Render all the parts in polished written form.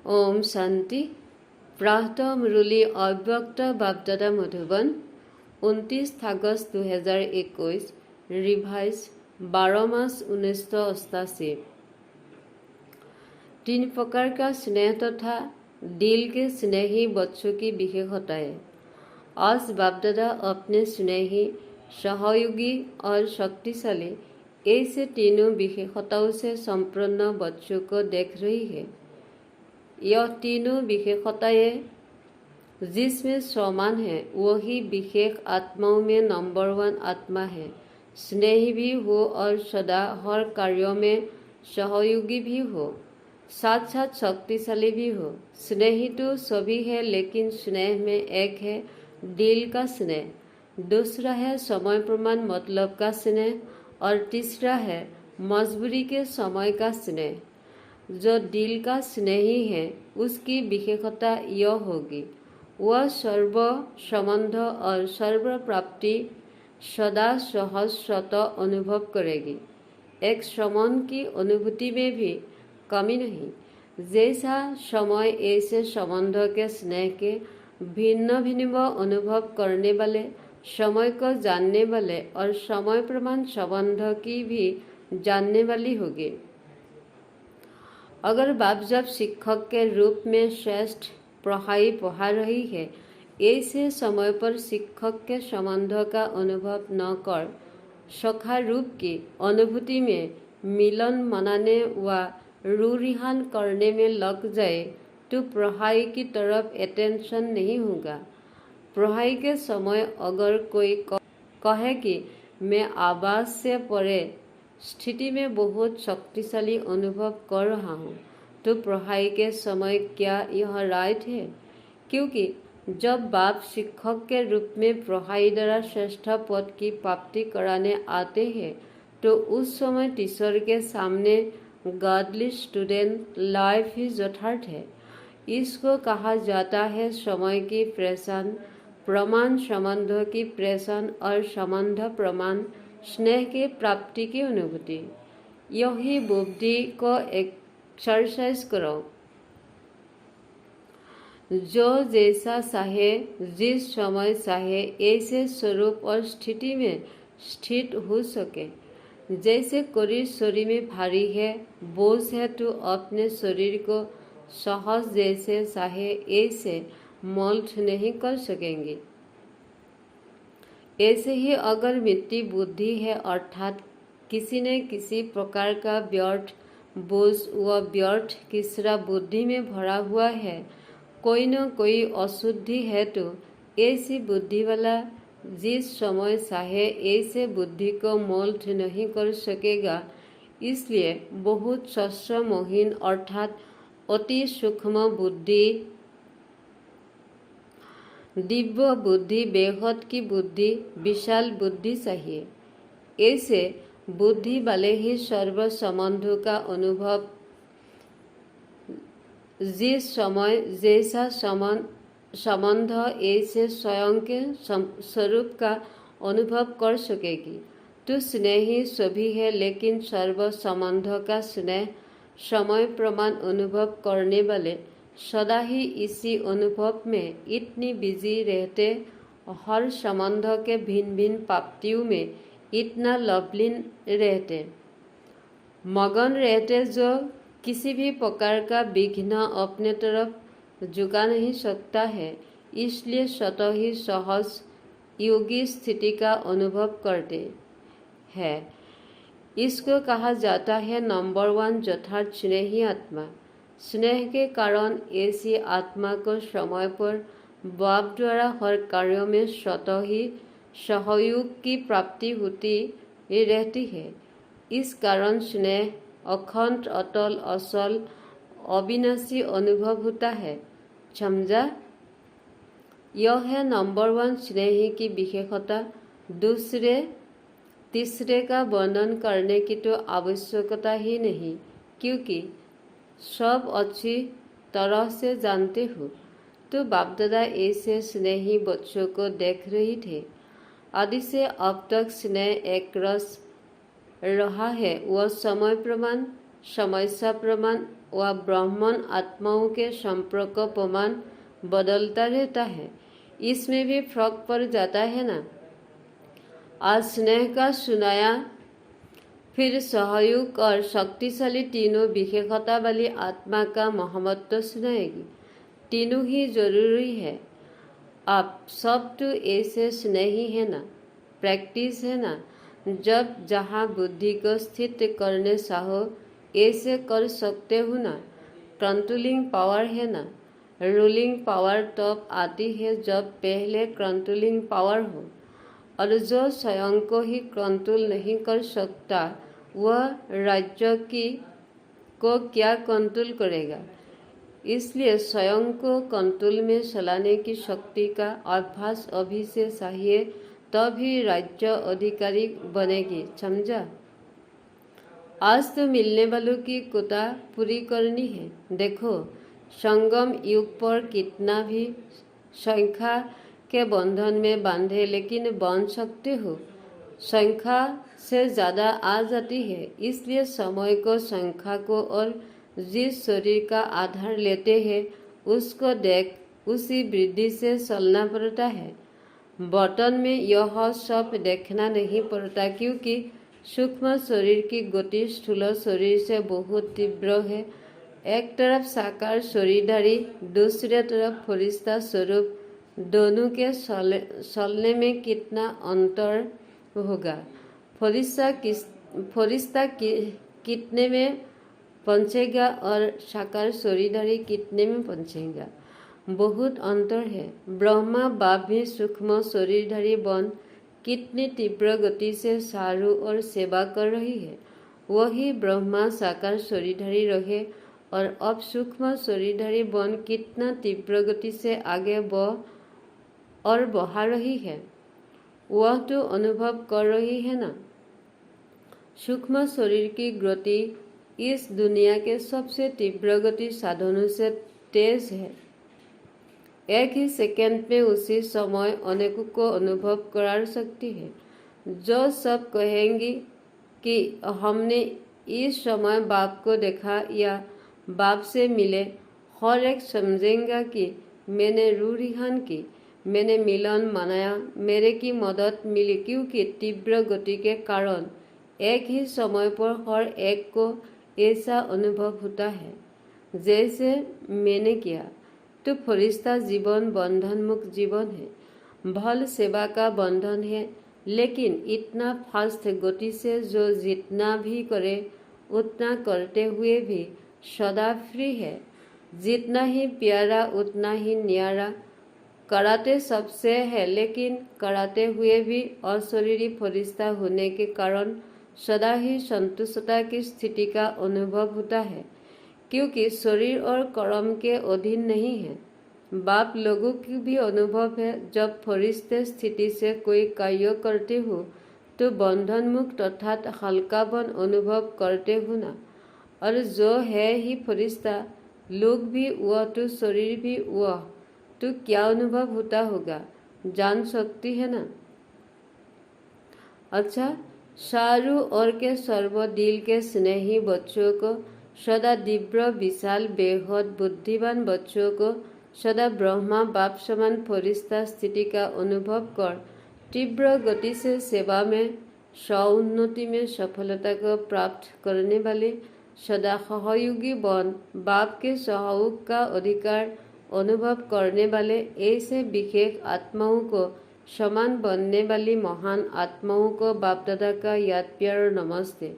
ओम शांति। प्रातः मुरली अव्यक्त बापदादा Madhuban 29 August 2021 revise 12 मार्च 1988। 3 प्रकार का स्नेह तथा दिल के स्नेही बच्चों की विशेषताएं। आज बापदादा अपने स्नेही, सहयोगी और शक्तिशाली ऐसे तीनों विशेषताओं से संपन्न बच्चों को देख रही है। यह तीनों विशेषताएं जिसमें समान है वही विशेष आत्माओं में नंबर 1 आत्मा है। स्नेही भी हो और सदा हर कार्यों में सहयोगी भी हो, साथ साथ शक्तिशाली भी हो। स्नेही तो सभी है, लेकिन स्नेह में एक है दिल का स्नेह, दूसरा है समय प्रमाण मतलब का स्नेह और तीसरा है मजबूरी के समय का स्नेह। जो दिल का स्नेही है उसकी विशेषता यह होगी, वह सर्व संबंध और सर्व प्राप्ति सदा सहज स्वतः अनुभव करेगी। एक समान की अनुभूति में भी कमी नहीं। जैसा समय ऐसे संबंध के स्नेह के भिन्न भिन्न अनुभव करने वाले, समय को जानने वाले और समय प्रमाण संबंध की भी जानने वाली होगी। अगर बाप जब शिक्षक के रूप में श्रेष्ठ पढ़ाई पढ़ा रही है, ऐसे समय पर शिक्षक के संबंध का अनुभव न कर सखा रूप की अनुभूति में मिलन मनाने व रूरिहान करने में लग जाए तो पढ़ाई की तरफ अटेंशन नहीं होगा। पढ़ाई के समय अगर कोई कहे कि मैं आवाज से परे स्थिति में बहुत शक्तिशाली अनुभव कर रहा हूँ, तो पढ़ाई के समय क्या यह राइट है? क्योंकि जब बाप शिक्षक के रूप में पढ़ाई द्वारा श्रेष्ठ पद की प्राप्ति कराने आते हैं, तो उस समय टीचर के सामने गॉडली स्टूडेंट लाइफ ही यथार्थ है। इसको कहा जाता है समय की प्रेषण, प्रमाण संबंधों की प्रेषण और संबंध प्रमाण स्नेह के प्राप्ति की अनुभूति। यही बुद्धि को एक्सरसाइज करो। जो जैसा चाहे, जिस समय चाहे, ऐसे स्वरूप और स्थिति में स्थित हो सके। जैसे कोई शरीर में भारी है, बोझ है, तो अपने शरीर को सहज जैसे चाहे ऐसे मोल्ड नहीं कर सकेंगे। ऐसे ही अगर मिट्टी बुद्धि है, अर्थात किसी न किसी प्रकार का व्यर्थ बोझ व व्यर्थ किसरा बुद्धि में भरा हुआ है, कोई न कोई अशुद्धि है, तो ऐसी बुद्धि वाला जिस समय चाहे ऐसे बुद्धि को मोल्ड नहीं कर सकेगा। इसलिए बहुत शस्त्र मोहीन अर्थात अति सूक्ष्म बुद्धि, दिव्य बुद्धि, बेहद की बुद्धि, विशाल बुद्धि चाहिए। ऐसे बुद्धि वाले ही सर्व संबंधों का अनुभव जिस समय जैसा संबंध ऐसे स्वयं के स्वरूप का अनुभव कर सकेगी। तो स्नेही सभी है, लेकिन सर्व संबंध का स्नेह समय प्रमाण अनुभव करने वाले सदा ही इसी अनुभव में इतनी बिजी रहते, हर संबंध के भिन्न भिन्न प्राप्तियों में इतना लवलीन रहते, मगन रहते, जो किसी भी प्रकार का विघ्न अपने तरफ झुका नहीं सकता है। इसलिए स्वतः ही सहज योगी स्थिति का अनुभव करते हैं। इसको कहा जाता है नंबर 1 यथार्थ स्नेही आत्मा। स्नेह के कारण ऐसी आत्मा को समय पर बाप द्वारा हर कार्यों में स्वतः ही सहयोग की प्राप्ति होती रहती है। इस कारण स्नेह अखंड, अटल, असल, अविनाशी अनुभव होता है। समझा? यह है नंबर 1 स्नेही की विशेषता। दूसरे तीसरे का वर्णन करने की तो आवश्यकता ही नहीं, क्योंकि सब अच्छी तरह से जानते हो। तो बापदादा ऐसे स्नेही बच्चों को देख रही थे। आदि से अब तक स्नेह एक रस रहा है, वह समय प्रमाण, समस्या प्रमाण व ब्राह्मण आत्माओं के संपर्क प्रमाण बदलता रहता है, इसमें भी फर्क पड़ जाता है ना। आज स्नेह का सुनाया, फिर सहयोग और शक्तिशाली तीनों विशेषता वाली आत्मा का महत्व सुनाएगी। तीनों ही जरूरी है। आप सब तो ऐसे स्नेही है ना, प्रैक्टिस है ना, जब जहाँ बुद्धि को स्थित करने चाहो ऐसे कर सकते हो ना। कंट्रोलिंग पावर है ना, रूलिंग पावर तब आती है जब पहले कंट्रोलिंग पावर हो, और जो स्वयं को ही कंट्रोल नहीं कर सकता वह राज्य को क्या कंट्रोल करेगा। इसलिए स्वयं को कंट्रोल में चलाने की शक्ति का अभ्यास अभी से चाहिए, तभी राज्य अधिकारी बनेगी। समझा। आज तो मिलने वालों की कोटा पूरी करनी है। देखो संगम युग पर कितना भी संख्या के बंधन में बांधे लेकिन बन सकते हो, संख्या से ज़्यादा आ जाती है। इसलिए समय को, संख्या को और जिस शरीर का आधार लेते हैं उसको देख उसी वृद्धि से चलना पड़ता है। बटन में यह सब देखना नहीं पड़ता, क्योंकि सूक्ष्म शरीर की गति स्थूल शरीर से बहुत तीव्र है। एक तरफ साकार शरीरधारी, दूसरी तरफ फरिश्ता स्वरूप, दोनों के चलने में कितना अंतर होगा। फरिश्ता कितने में पहुंचेगा और साकार शरीरधारी कितने में पहुंचेगा, बहुत अंतर है। ब्रह्मा बाप भी सूक्ष्म शरीरधारी बन कितनी तीव्र गति से चारों ओर सेवा कर रही है, वही ब्रह्मा साकार शरीरधारी रहे और अब सूक्ष्म शरीरधारी बन कितना तीव्र गति से आगे बढ़ा रही है, वह तो अनुभव कर रही है ना। सूक्ष्म शरीर की गति इस दुनिया के सबसे तीव्र गति साधनों से तेज है। एक ही सेकंड में उसी समय अनेकों को अनुभव करा सकती है। जो सब कहेंगी कि हमने इस समय बाप को देखा या बाप से मिले, हर एक समझेगा कि मैंने रूह रिहान की, मैंने मिलन मनाया, मेरे की मदद मिली, क्योंकि तीव्र गति के कारण एक ही समय पर हर एक को ऐसा अनुभव होता है जैसे मैंने किया। तो फरिश्ता जीवन बंधन मुक्त जीवन है, भल सेवा का बंधन है, लेकिन इतना फास्ट गति से जो जितना भी करे उतना करते हुए भी सदा फ्री है। जितना ही प्यारा उतना ही न्यारा। कराते सबसे है, लेकिन कराते हुए भी अशरीरी फरिश्ता होने के कारण सदा ही संतुष्टता की स्थिति का अनुभव होता है, क्योंकि शरीर और कर्म के अधीन नहीं है। बाप लोगों की भी अनुभव है, जब फरिश्ते स्थिति से कोई कार्य करते हो तो बंधन मुक्त अर्थात हल्कापन अनुभव करते हो ना। और जो है ही फरिश्ता लोग भी वह, तो शरीर भी वह, तो क्या अनुभव होता होगा, जान सकती है ना। अच्छा, चारों ओर के सर्व दिल के स्नेही बच्चों को, सदा दिव्य विशाल बेहद बुद्धिमान बच्चों को, सदा ब्रह्मा बाप समान फरिश्ता स्थिति का अनुभव कर तीव्र गति से सेवा में, सौन्नति में सफलता को प्राप्त करने वाले सदा सहयोगी बन बाप के सहयोग का अधिकार अनुभव करने वाले ऐसे विशेष आत्माओं को, समान बनने वाली महान आत्माओं को बाप दादा का याद प्यार और नमस्ते।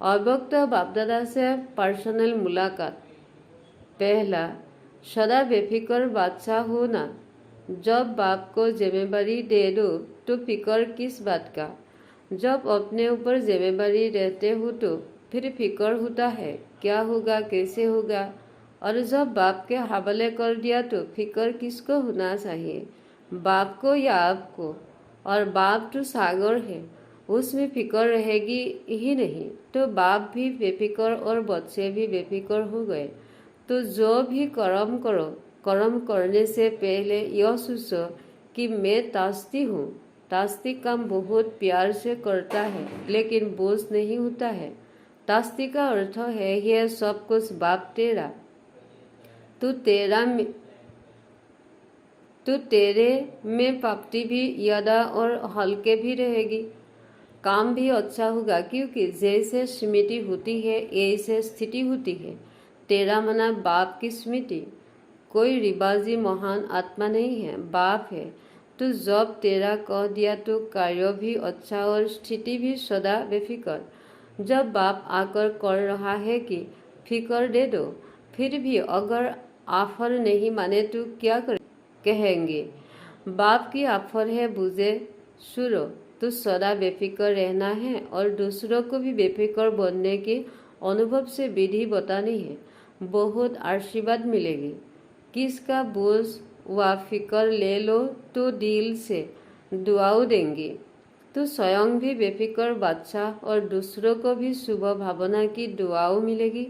अव्यक्त बाप दादा से पर्सनल मुलाकात। पहला, सदा बेफिक्र बादशाह हो ना। जब बाप को जिम्मेदारी दे दो तो फिक्र किस बात का। जब अपने ऊपर जिम्मेदारी रहते हो तो फिर फिक्र होता है क्या होगा, कैसे होगा। और जब बाप के हवाले कर दिया तो फिक्र किसको होना चाहिए, बाप को या आपको। और बाप तो सागर है, उसमें फिक्र रहेगी ही नहीं, तो बाप भी बेफिक्र और बच्चे भी बेफिक्र हो गए। तो जो भी कर्म करो, कर्म करने से पहले यह सोचो कि मैं तास्ती हूँ। तास्ती काम बहुत प्यार से करता है, लेकिन बोझ नहीं होता है। तास्ती का अर्थ है यह सब कुछ बाप तेरा, तू तेरे में प्राप्ति भी यदा और हल्के भी रहेगी। काम भी अच्छा होगा क्योंकि जैसे स्मृति होती है ऐसे स्थिति होती है। तेरा मना बाप की स्मृति। कोई रिवाजी महान आत्मा नहीं है, बाप है। तो जब तेरा कह दिया तो कार्य भी अच्छा और स्थिति भी सदा बेफिक्र। जब बाप आकर कर रहा है कि फिक्र दे दो, फिर भी अगर ऑफर नहीं माने तो क्या कहेंगे? बाप की ऑफर है बुझे सुनो, तो सदा बेफिक्र रहना है और दूसरों को भी बेफिक्र बनने के अनुभव से विधि बतानी है। बहुत आशीर्वाद मिलेगी। किसका बोझ व फिक्र ले लो तो दिल से दुआओ देंगे, तो स्वयं भी बेफिक्र बादशाह और दूसरों को भी शुभ भावना की दुआओं मिलेगी।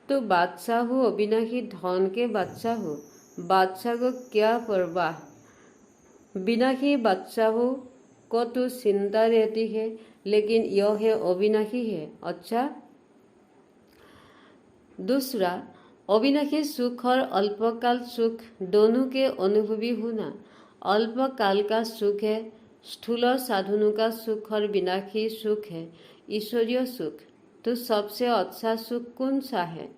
तो बादशाह हो, अविनाशी धन के बादशाह हो, बादशाह को क्या परवाह। विनाशी बादशाहों को तो चिंता रहती है, लेकिन यह है अविनाशी है। अच्छा, दूसरा, अविनाशी सुख और अल्पकाल सुख दोनों के अनुभवी होना। अल्पकाल का सुख है स्थूल साधनों का सुख और विनाशी सुख है ईश्वरीय सुख। तो सबसे अच्छा सुख कौन सा है?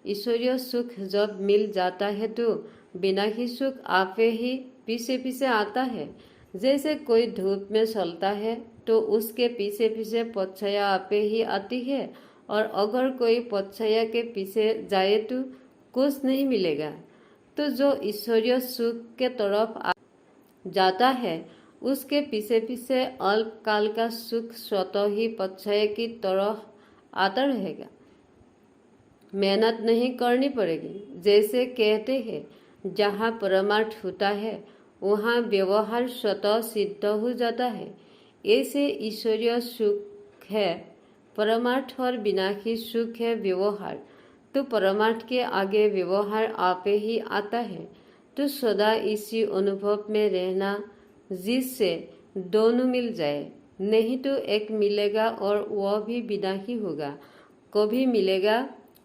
ईश्वरीय सुख जब मिल जाता है तो विनाशी सुख आपे ही पीछे पीछे आता है। जैसे कोई धूप में चलता है तो उसके पीछे पीछे पच्छाया आपे ही आती है, और अगर कोई पच्छाया के पीछे जाए तो कुछ नहीं मिलेगा। तो जो ईश्वरीय सुख के तरफ जाता है उसके पीछे पीछे अल्पकाल का सुख स्वतः ही पच्छाया की तरफ आता रहेगा। मेहनत नहीं करनी पड़ेगी। जैसे कहते हैं जहाँ परमार्थ होता है वहाँ व्यवहार स्वतः सिद्ध हो जाता है। ऐसे ईश्वरीय सुख है परमार्थ और विनाशी सुख है व्यवहार। तो परमार्थ के आगे व्यवहार आपे ही आता है। तो सदा इसी अनुभव में रहना जिससे दोनों मिल जाए, नहीं तो एक मिलेगा और वह भी विनाशी होगा। कभी मिलेगा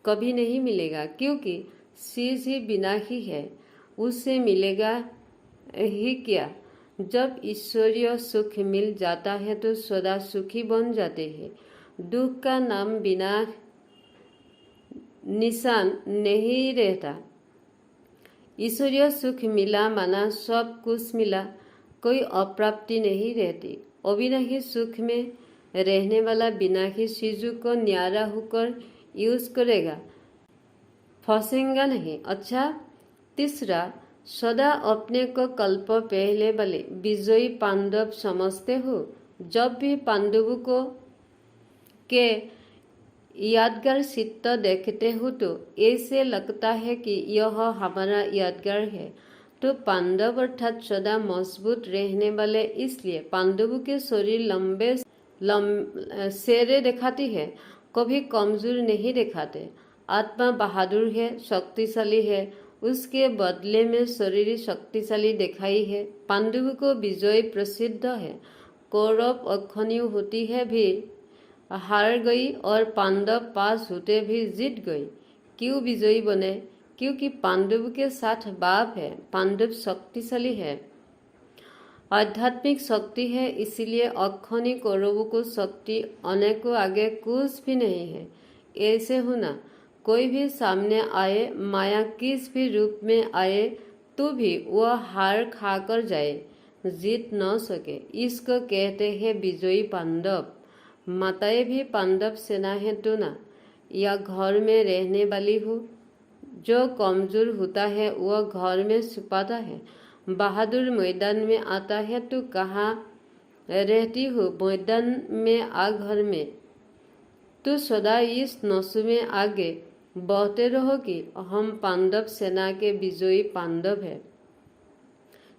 कभी नहीं मिलेगा, क्योंकि चीज ही विनाशी है, उससे मिलेगा ही क्या। जब ईश्वरीय सुख मिल जाता है तो सदा सुखी बन जाते हैं। दुख का नाम बिना निशान नहीं रहता। ईश्वरीय सुख मिला माना सब कुछ मिला, कोई अप्राप्ति नहीं रहती। अविनाशी सुख में रहने वाला विनाशी चीजों को न्यारा होकर यूज करेगा, फंसेगा नहीं। अच्छा, तीसरा, सदा अपने को कल्प पहले वाले विजयी पांडव समझते हो। जब भी पांडवों को के यादगार चित्त देखते हो तो ऐसे लगता है कि यह हमारा यादगार है। तो पांडव अर्थात सदा मजबूत रहने वाले, इसलिए पांडवों के शरीर लंबे शेरे दिखाती है, कभी कमजोर नहीं दिखाते। आत्मा बहादुर है, शक्तिशाली है, उसके बदले में शरीर शक्तिशाली दिखाई है। पांडवों को विजय प्रसिद्ध है। कौरव अक्षणीय होती है भी हार गई और पांडव पास होते भी जीत गई। क्यों विजयी बने? क्योंकि पांडव के साथ बाप है। पांडव शक्तिशाली है, आध्यात्मिक शक्ति है, इसीलिए अक्षणीय कौरवों को शक्ति अनेकों आगे कुछ भी नहीं है। ऐसे होना, कोई भी सामने आए, माया किस भी रूप में आए तो भी वह हार खाकर जाए, जीत न सके। इसको कहते हैं विजयी पांडव। माताएं भी पांडव सेना है तो ना, या घर में रहने वाली हो। जो कमजोर होता है वह घर में छुपाता है। बहादुर मैदान में आता है तो कहाँ रहती हो? मैदान में आ घर में। तो सदा इस नशे में आगे बहते रहो कि हम पांडव सेना के विजयी पांडव है।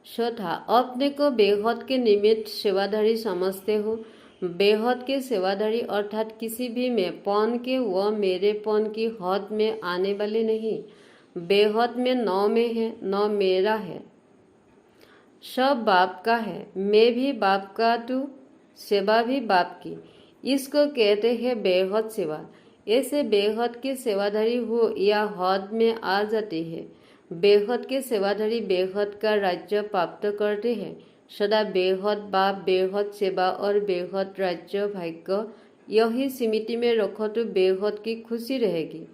चौथा, अपने को बेहद के निमित्त सेवाधारी समझते हो। बेहद के सेवाधारी अर्थात किसी भी में पौन के व मेरेपन की हद में आने वाले नहीं। बेहद में न में है न मेरा है, सब बाप का है। मैं भी बाप का तो सेवा भी बाप की। इसको कहते हैं बेहद सेवा। ऐसे बेहद के सेवाधारी हो या हद में आ जाते हैं। बेहद के सेवाधारी बेहद का राज्य प्राप्त करते हैं। सदा बेहद बाप, बेहद सेवा और बेहद राज्य भाग्य, यही सीमित में रखो तो बेहद की खुशी रहेगी।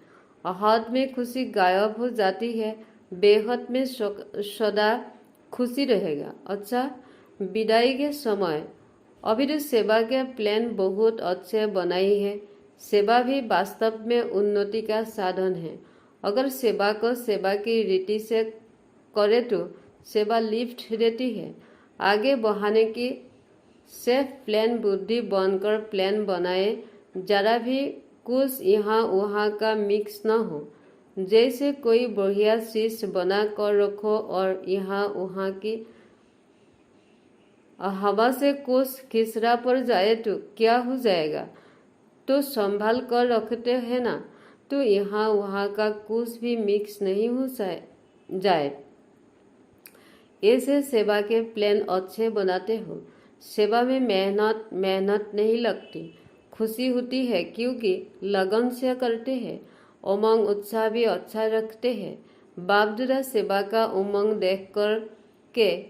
हद में खुशी गायब हो जाती है, बेहद में सदा खुशी रहेगा। अच्छा, विदाई के समय अभी तो सेवा के प्लान बहुत अच्छे बनाई है। सेवा भी वास्तव में उन्नति का साधन है। अगर सेवा को सेवा की रीति से करे तो सेवा लिफ्ट देती है आगे बढ़ाने की। सेफ प्लान बुद्धि बनकर प्लान बनाए, जरा भी कुछ यहाँ वहाँ का मिक्स न हो। जैसे कोई बढ़िया चीज बना कर रखो और यहाँ वहाँ की हवा से कुछ खिसरा पड़ जाए तो क्या हो जाएगा? तो संभाल कर रखते हैं ना, तो यहाँ वहाँ का कुछ भी मिक्स नहीं हो जाए। ऐसे सेवा के प्लान अच्छे बनाते हो। सेवा में मेहनत नहीं लगती, खुशी होती है क्योंकि लगन से करते हैं। उमंग उत्साह भी अच्छा रखते हैं। बाप दादा सेवा का उमंग देख कर के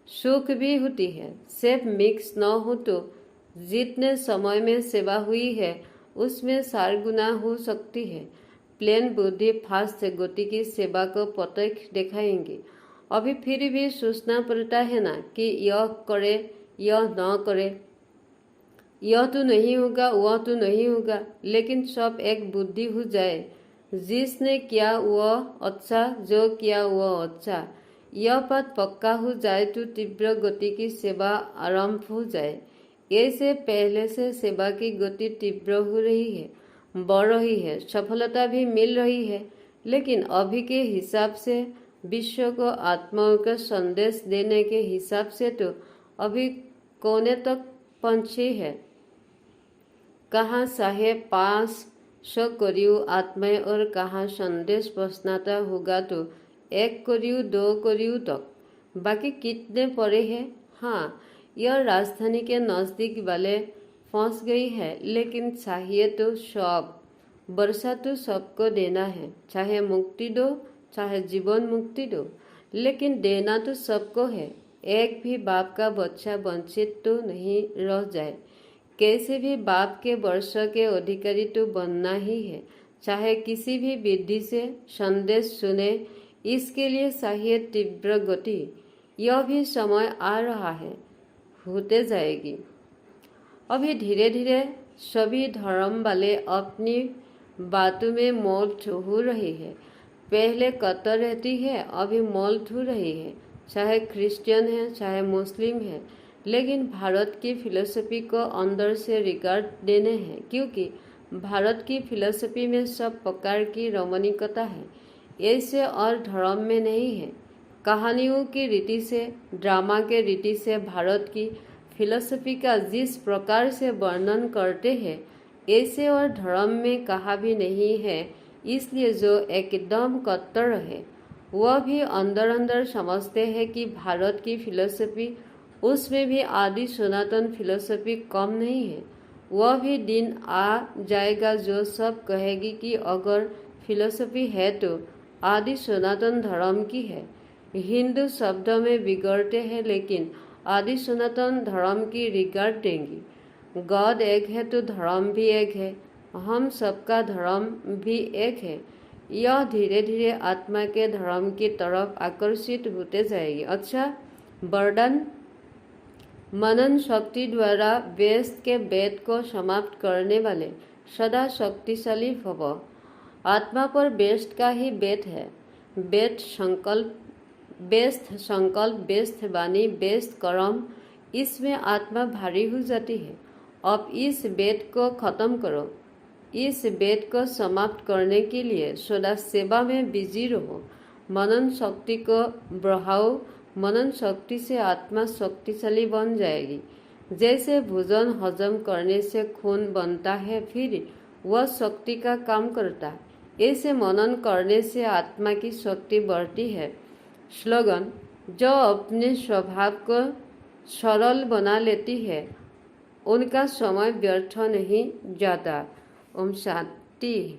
सुख भी होती है। सिर्फ मिक्स न हो तो जितने समय में सेवा हुई है उसमें 4 गुना हो सकती है। प्लेन बुद्धि फास्ट गति की सेवा को प्रत्यक्ष दिखाएंगे। अभी फिर भी सोचना पड़ता है ना कि यह करे यह न करे, यह तो नहीं होगा वह तो नहीं होगा, लेकिन सब एक बुद्धि हो जाए। जिसने किया वह अच्छा, जो किया वह अच्छा, यह बात पक्का हो जाए तो तीव्र गति की सेवा आरंभ हो जाए। ऐसे पहले से सेवा की गति तीव्र हो रही है, बढ़ रही है, सफलता भी मिल रही है। लेकिन अभी के हिसाब से, विश्व को आत्माओं का संदेश देने के हिसाब से तो अभी कोने तक पहुंची है। कहाँ 500 करोड़ आत्माएं और कहाँ संदेश पहुंचना होगा तो 1 करोड़ 2 करोड़ तक। बाकी कितने पड़े हैं? हाँ, यह राजधानी के नज़दीक वाले पहुंच गई है, लेकिन चाहिए तो सब। वर्षा तो सबको देना है, चाहे मुक्ति दो चाहे जीवन मुक्ति दो, लेकिन देना तो सबको है। एक भी बाप का बच्चा वंचित तो नहीं रह जाए। कैसे भी बाप के वर्ष के अधिकारी तो बनना ही है, चाहे किसी भी विधि से संदेश सुने। इसके लिए चाहिए तीव्र गति। यह भी समय आ रहा है, होते जाएगी। अभी धीरे धीरे सभी धर्म वाले अपनी बातों में मौल्ट हो रही है। पहले कतर रहती है, अभी मौल्ट हो रही है। चाहे क्रिश्चियन है चाहे मुस्लिम है, लेकिन भारत की फिलॉसफी को अंदर से रिगार्ड देने हैं, क्योंकि भारत की फिलॉसफी में सब प्रकार की रमणीकता है। ऐसे और धर्म में नहीं है। कहानियों की रीति से, ड्रामा के रीति से भारत की फिलॉसफी का जिस प्रकार से वर्णन करते हैं, ऐसे और धर्म में कहा भी नहीं है। इसलिए जो एकदम कट्टर है वह भी अंदर अंदर समझते हैं कि भारत की फिलॉसफी, उसमें भी आदि सनातन फिलॉसफी कम नहीं है। वह भी दिन आ जाएगा जो सब कहेगी कि अगर फिलॉसफी है तो आदि सनातन धर्म की है। हिंदू शब्द में बिगड़ते हैं, लेकिन आदि सनातन धर्म की रिगार्ड देंगी। गॉड एक है तो धर्म भी एक है, हम सबका धर्म भी एक है। यह धीरे धीरे आत्मा के धर्म की तरफ आकर्षित होते जाएगी। अच्छा, वरदान मनन शक्ति द्वारा वेद के वेद को समाप्त करने वाले सदा शक्तिशाली भव। आत्मा पर वेद का ही वेद है। वेद संकल्प, वेद वाणी, वेद कर्म, इसमें आत्मा भारी हो जाती है। अब इस वेद को खत्म करो। इस वेद को समाप्त करने के लिए सदा सेवा में बिजी रहो। मनन शक्ति को बढ़ाओ। मनन शक्ति से आत्मा शक्तिशाली बन जाएगी। जैसे भोजन हजम करने से खून बनता है, फिर वह शक्ति का काम करता है, ऐसे मनन करने से आत्मा की शक्ति बढ़ती है। स्लोगन: जो अपने स्वभाव को सरल बना लेती है, उनका समय व्यर्थ नहीं जाता। ओम शांति। टी।